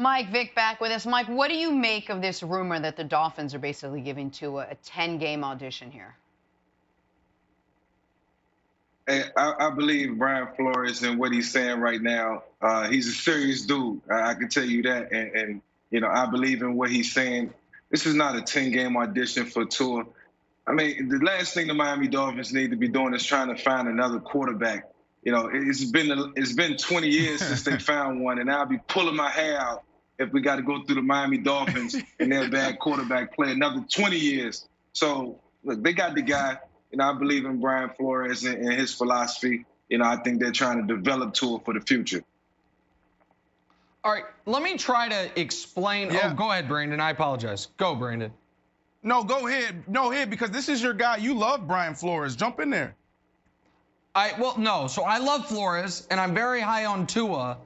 Mike Vick back with us. Mike, what do you make of this rumor that the Dolphins are basically giving Tua a 10-game audition here? I believe Brian Flores and what he's saying right now. He's a serious dude. I can tell you that. And I believe in what he's saying. This is not a 10-game audition for Tua. I mean, the last thing the Miami Dolphins need to be doing is trying to find another quarterback. It's been 20 years since they found one, and I'll be pulling my hair out if we got to go through the Miami Dolphins and their bad quarterback play another 20 years. So, look, they got the guy. I believe in Brian Flores and his philosophy. I think they're trying to develop Tua for the future. All right, let me try to explain. Yeah. Oh, go ahead, Brandon. I apologize. Go, Brandon. No, go ahead. No, ahead, because this is your guy. You love Brian Flores. Jump in there. So I love Flores, and I'm very high on Tua,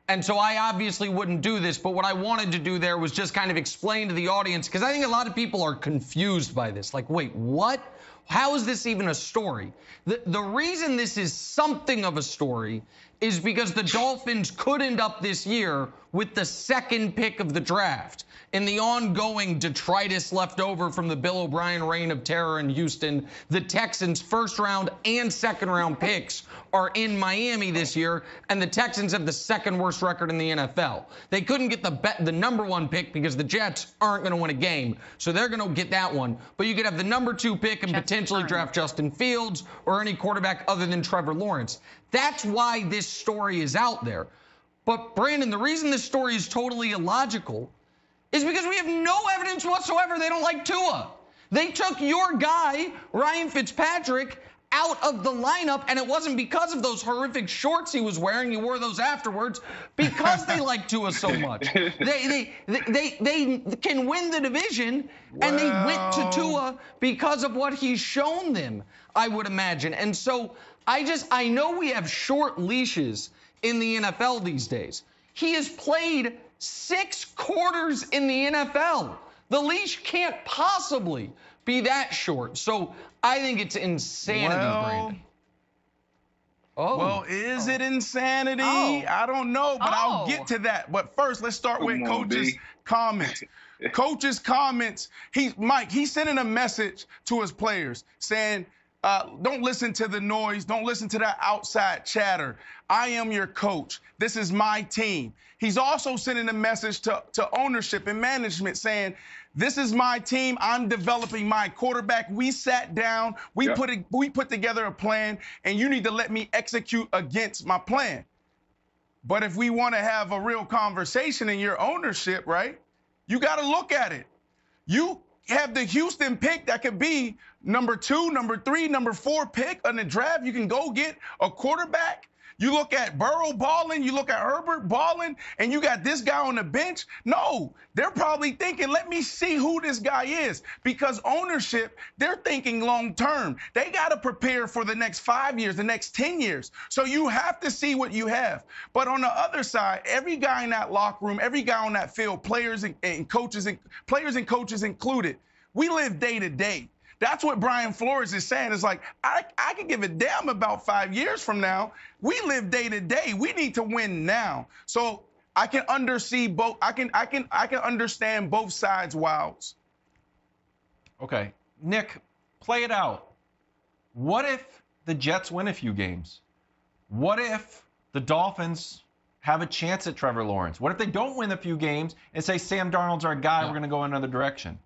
and so I obviously wouldn't do this, but what I wanted to do there was just kind of explain to the audience, because I think a lot of people are confused by this. Like, wait, what? How is this even a story? The reason this is something of a story is because the Dolphins could end up this year with the second pick of the draft. In the ongoing detritus left over from the Bill O'Brien reign of terror in Houston, the Texans' first-round and second-round picks are in Miami this year, and the Texans have the second worst record in the NFL. They couldn't get the number one pick because the Jets aren't going to win a game, so they're going to get that one. But you could have the number 2 pick and potentially draft Justin Fields or any quarterback other than Trevor Lawrence. That's why this story is out there. But, Brandon, the reason this story is totally illogical is because we have no evidence whatsoever they don't like Tua. They took your guy, Ryan Fitzpatrick, out of the lineup, and it wasn't because of those horrific shorts he was wearing. He wore those afterwards because they like Tua so much. They can win the division, and they went to Tua because of what he's shown them, I would imagine. And so I know we have short leashes in the NFL these days. He has played 6 quarters in the NFL. The leash can't possibly be that short. So I think it's insanity, Brandon. Well, is it insanity? I don't know, but I'll get to that. But first, let's start with Coach's comments. Coach's comments. He's sending a message to his players saying, don't listen to the noise. Don't listen to that outside chatter. I am your coach. This is my team. He's also sending a message to ownership and management saying, this is my team. I'm developing my quarterback. We sat down. We put together a plan, and you need to let me execute against my plan. But if we want to have a real conversation in your ownership, right, you got to look at it. You have the Houston pick that could be number 2, number 3, number 4 pick in the draft. You can go get a quarterback. You look at Burrow balling, you look at Herbert balling, and you got this guy on the bench. No, they're probably thinking, let me see who this guy is. Because ownership, they're thinking long term. They got to prepare for the next 5 years, the next 10 years. So you have to see what you have. But on the other side, every guy in that locker room, every guy on that field, players and coaches included, we live day to day. That's what Brian Flores is saying. Is like, I can give a damn about 5 years from now. We live day to day. We need to win now. So I can understand both. I can understand both sides' wows. Okay, Nick, play it out. What if the Jets win a few games? What if the Dolphins have a chance at Trevor Lawrence? What if they don't win a few games and say Sam Darnold's our guy? We're going to go another direction.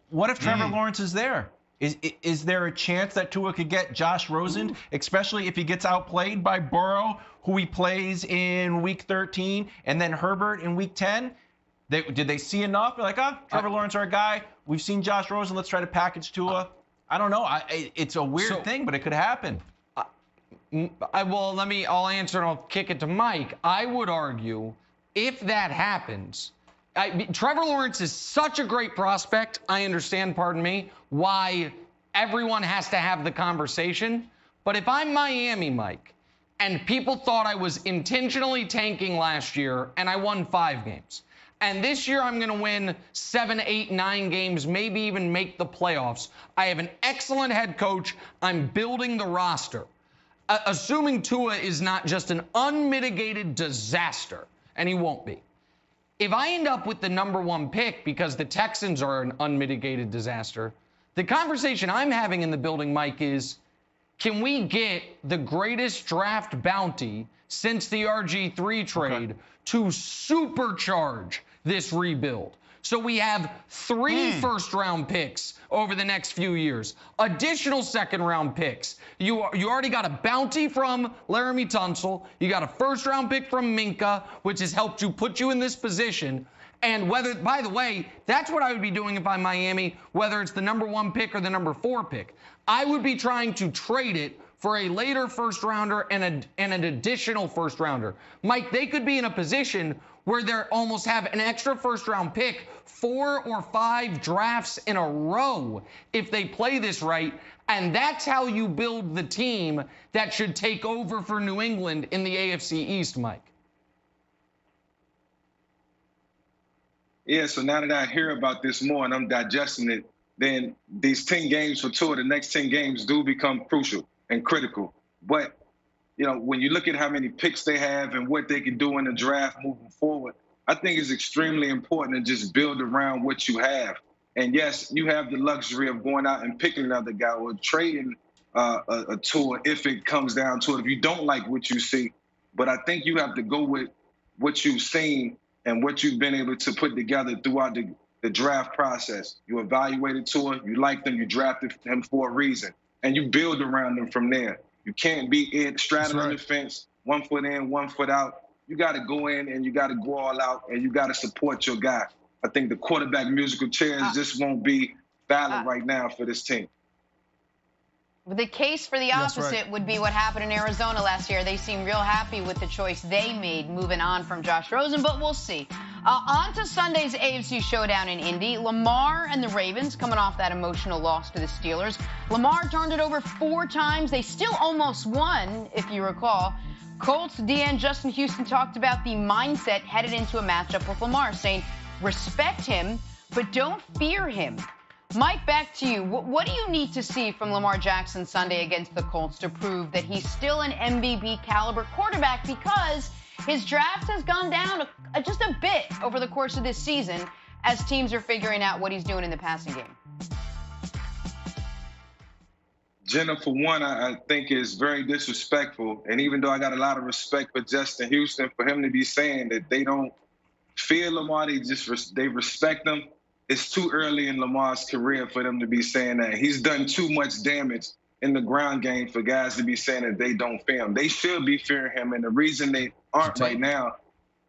What if Trevor Lawrence is there? Is there a chance that Tua could get Josh Rosen, especially if he gets outplayed by Burrow, who he plays in Week 13, and then Herbert in Week 10? Did they see enough? They're like, Trevor Lawrence our guy. We've seen Josh Rosen. Let's try to package Tua. I don't know. It's a weird thing, but it could happen. I'll answer and I'll kick it to Mike. I would argue if that happens, Trevor Lawrence is such a great prospect. I understand, why everyone has to have the conversation. But if I'm Miami, Mike, and people thought I was intentionally tanking last year and I won 5 games, and this year I'm going to win 7, 8, 9 games, maybe even make the playoffs. I have an excellent head coach. I'm building the roster. Assuming Tua is not just an unmitigated disaster, and he won't be. if I end up with the #1 pick because the Texans are an unmitigated disaster, the conversation I'm having in the building, Mike, is can we get the greatest draft bounty since the RG3 trade to supercharge this rebuild? So we have 3 first-round picks over the next few years, additional second-round picks. You already got a bounty from Laramie Tunsil. You got a first-round pick from Minka, which has helped you put you in this position. And whether, by the way, that's what I would be doing if I'm Miami, whether it's the #1 pick or the #4 pick. I would be trying to trade it for a later first-rounder and an additional first-rounder. Mike, they could be in a position where they almost have an extra first-round pick 4 or 5 drafts in a row if they play this right. And that's how you build the team that should take over for New England in the AFC East, Mike. Yeah, so now that I hear about this more and I'm digesting it, then these 10 games for Tua, the next 10 games do become crucial and critical. But, you know, when you look at how many picks they have and what they can do in the draft moving forward, I think it's extremely important to just build around what you have. And yes, you have the luxury of going out and picking another guy or trading a Tua if it comes down to it, if you don't like what you see. But I think you have to go with what you've seen and what you've been able to put together throughout the draft process. You evaluated Tua, you liked him, you drafted him for a reason, and you build around him from there. You can't be straddling on the fence, 1 foot in, 1 foot out. You got to go in and you got to go all out and you got to support your guy. I think the quarterback musical chairs just won't be valid right now for this team. The case for the opposite would be what happened in Arizona last year. They seem real happy with the choice they made moving on from Josh Rosen, but we'll see. On to Sunday's AFC showdown in Indy. Lamar and the Ravens coming off that emotional loss to the Steelers. Lamar turned it over 4 times. They still almost won, if you recall. Colts DN Justin Houston talked about the mindset headed into a matchup with Lamar, saying, respect him, but don't fear him. Mike, back to you. What do you need to see from Lamar Jackson Sunday against the Colts to prove that he's still an MVP caliber quarterback? Because his draft has gone down just a bit over the course of this season as teams are figuring out what he's doing in the passing game. Jenna, for one, I think is very disrespectful. And even though I got a lot of respect for Justin Houston, for him to be saying that they don't fear Lamar, they respect him. It's too early in Lamar's career for them to be saying that. He's done too much damage in the ground game for guys to be saying that they don't fear him. They should be fearing him, and the reason they aren't right now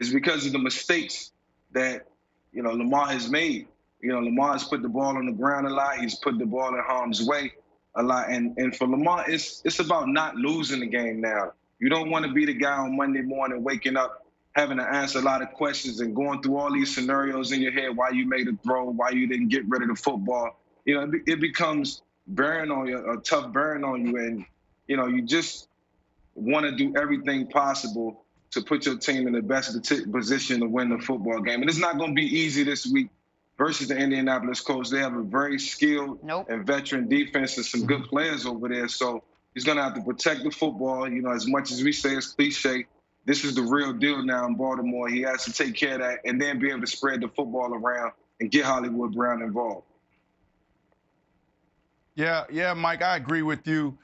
is because of the mistakes that, you know, Lamar has made. You know, Lamar has put the ball on the ground a lot. He's put the ball in harm's way a lot. And for Lamar, it's about not losing the game now. You don't want to be the guy on Monday morning waking up having to answer a lot of questions and going through all these scenarios in your head, why you made a throw, why you didn't get rid of the football. You know, it becomes bearing on you, a tough burn on you. And, you know, you just want to do everything possible to put your team in the best position to win the football game. And it's not going to be easy this week versus the Indianapolis Colts. They have a very skilled and veteran defense and some good players over there. So he's going to have to protect the football. You know, as much as we say it's cliche, this is the real deal now in Baltimore. He has to take care of that and then be able to spread the football around and get Hollywood Brown involved. Yeah, Mike, I agree with you.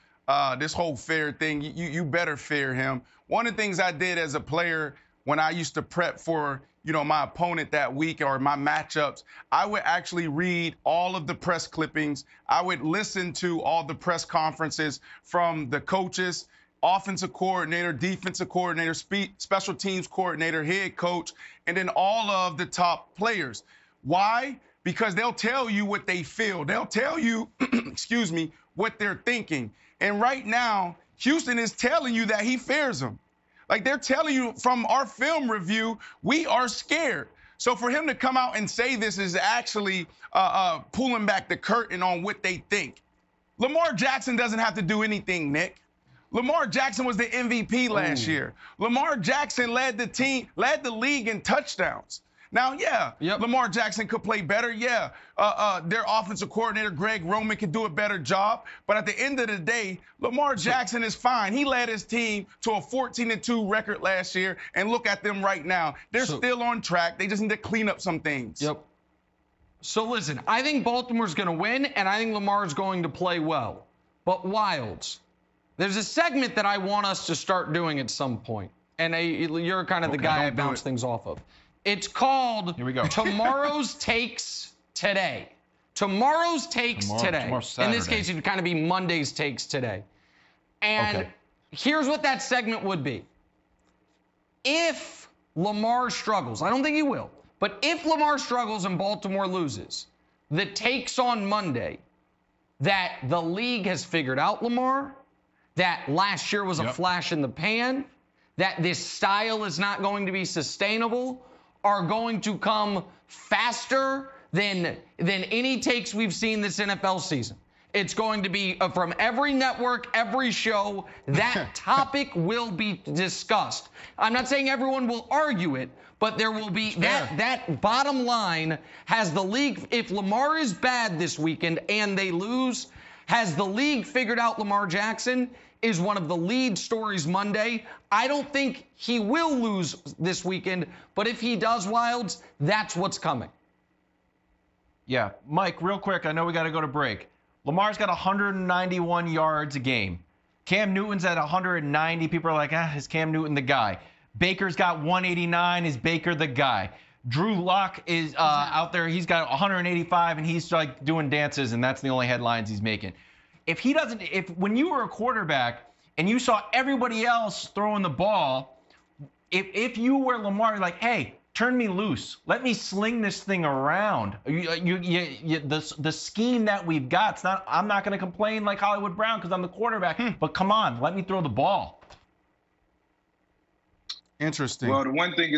This whole fair thing, you better fear him. One of the things I did as a player when I used to prep for, you know, my opponent that week or my matchups, I would actually read all of the press clippings. I would listen to all the press conferences from the coaches, offensive coordinator, defensive coordinator, special teams coordinator, head coach, and then all of the top players. Why? Because they'll tell you what they feel. They'll tell you, excuse me, what they're thinking. And right now, Houston is telling you that he fears them. Like, they're telling you from our film review, we are scared. So for him to come out and say this is actually pulling back the curtain on what they think. Lamar Jackson doesn't have to do anything, Nick. Lamar Jackson was the MVP last year. Lamar Jackson led the league in touchdowns. Now, Lamar Jackson could play better. Yeah, their offensive coordinator, Greg Roman, could do a better job. But at the end of the day, Lamar Jackson is fine. He led his team to a 14-2 record last year, and look at them right now. They're still on track. They just need to clean up some things. Yep. So listen, I think Baltimore's going to win, and I think Lamar's going to play well. But Wilds, there's a segment that I want us to start doing at some point, and you're kind of the guy I bounce things off of. It's called Here we go. Tomorrow's Takes Today. Tomorrow's Takes Today. In this case, it would kind of be Monday's Takes Today. And here's what that segment would be. If Lamar struggles, I don't think he will, but if Lamar struggles and Baltimore loses, the takes on Monday that the league has figured out Lamar, that last year was a flash in the pan, that this style is not going to be sustainable, are going to come faster than any takes we've seen this NFL season. It's going to be from every network, every show. That topic will be discussed. I'm not saying everyone will argue it, but there will be that bottom line. Has the league, if Lamar is bad this weekend and they lose, has the league figured out Lamar Jackson? Is one of the lead stories Monday. I don't think he will lose this weekend, but if he does, Wilds, that's what's coming. Yeah, Mike, real quick, I know we got to go to break. Lamar's got 191 yards a game. Cam Newton's at 190. People are like, is Cam Newton the guy? Baker's got 189. Is Baker the guy? Drew Lock is out there. He's got 185, and he's like doing dances, and that's the only headlines he's making. If when you were a quarterback and you saw everybody else throwing the ball, if you were Lamar, you're like, hey, turn me loose. Let me sling this thing around. The scheme that we've got, I'm not going to complain like Hollywood Brown because I'm the quarterback, but come on, let me throw the ball. Interesting. Well, the one thing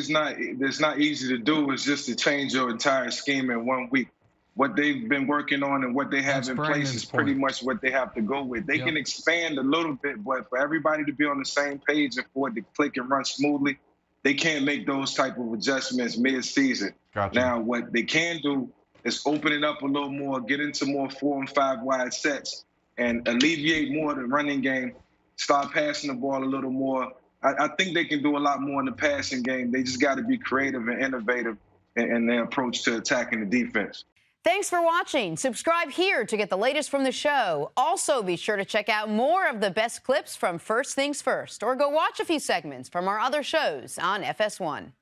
that's not easy to do is just to change your entire scheme in 1 week. What they've been working on and what they have in place is pretty much what they have to go with. They can expand a little bit, but for everybody to be on the same page and for it to click and run smoothly, they can't make those type of adjustments mid-season. Gotcha. Now, what they can do is open it up a little more, get into more 4 and 5 wide sets, and alleviate more of the running game, start passing the ball a little more. I think they can do a lot more in the passing game. They just got to be creative and innovative in their approach to attacking the defense. Thanks for watching. Subscribe here to get the latest from the show. Also, be sure to check out more of the best clips from First Things First, or go watch a few segments from our other shows on FS1.